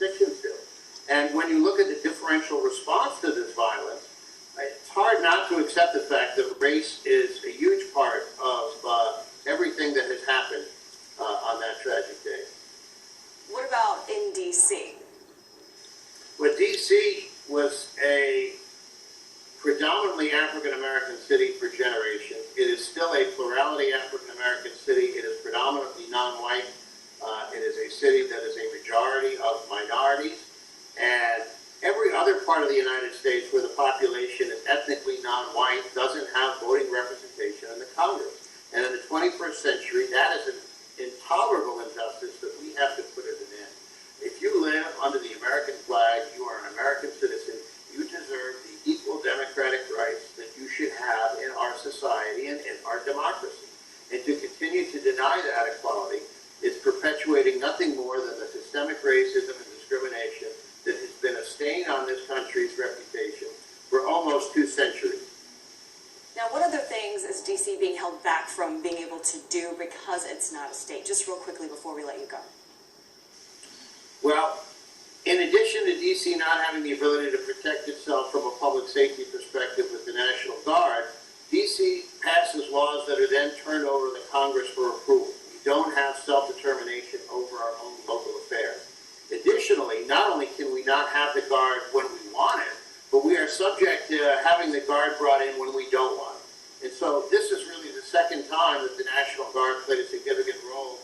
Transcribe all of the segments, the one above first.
jurisdictions do. And when you look at the differential response to this violence, it's hard not to accept the fact that race is a huge part of everything that has happened on that tragic day. What about in D.C.? Well, D.C. was a predominantly African-American city for generations. It is still a plurality African-American city. It is predominantly non-white. It is a city that is a majority of minorities. And every other part of the United States where the population is ethnically non-white doesn't have voting representation in the Congress. And in the 21st century, that is an intolerable injustice that we have to put an end. If you live under the American flag, you are an American citizen. You deserve the equal democratic rights that you should have in our society and in our democracy. And to continue to deny that equality is perpetuating nothing more than the systemic racism and discrimination that has been a stain on this country's reputation for almost 2 centuries. Now, what other things is D.C. being held back from being able to do because it's not a state? Just real quickly before we let you go. Well, in addition to D.C. not having the ability to protect itself from a public safety perspective with the National Guard, D.C. passes laws that are then turned over to the Congress for approval. We don't have self-determination over our own local affairs. Additionally, not only can we not have the Guard when we want it, but we are subject to having the Guard brought in when we don't want it. And so this is really the second time that the National Guard played a significant role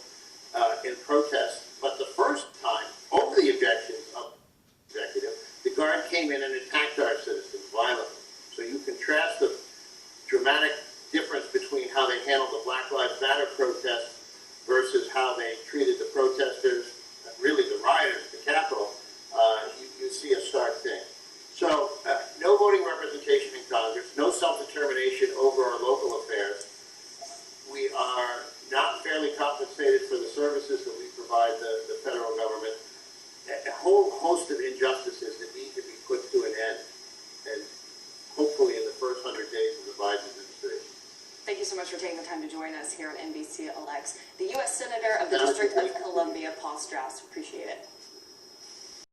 in protests. But the first time, over the objections of the executive, the Guard came in and attacked our citizens violently. So you contrast the dramatic difference between how they handled the Black Lives Matter protests versus how they treated the protesters, really the rioters at the Capitol. You see a stark thing. So no voting representation in Congress, no self-determination over our local affairs. We are not fairly compensated for the services that we provide the federal government. A whole host of injustices that need to be put to an end, and hopefully in the first 100 days of the Biden administration. Thank you so much for taking the time to join us here on NBC Elects. The U.S. Senator of the District of Columbia, Paul Strauss. Appreciate it.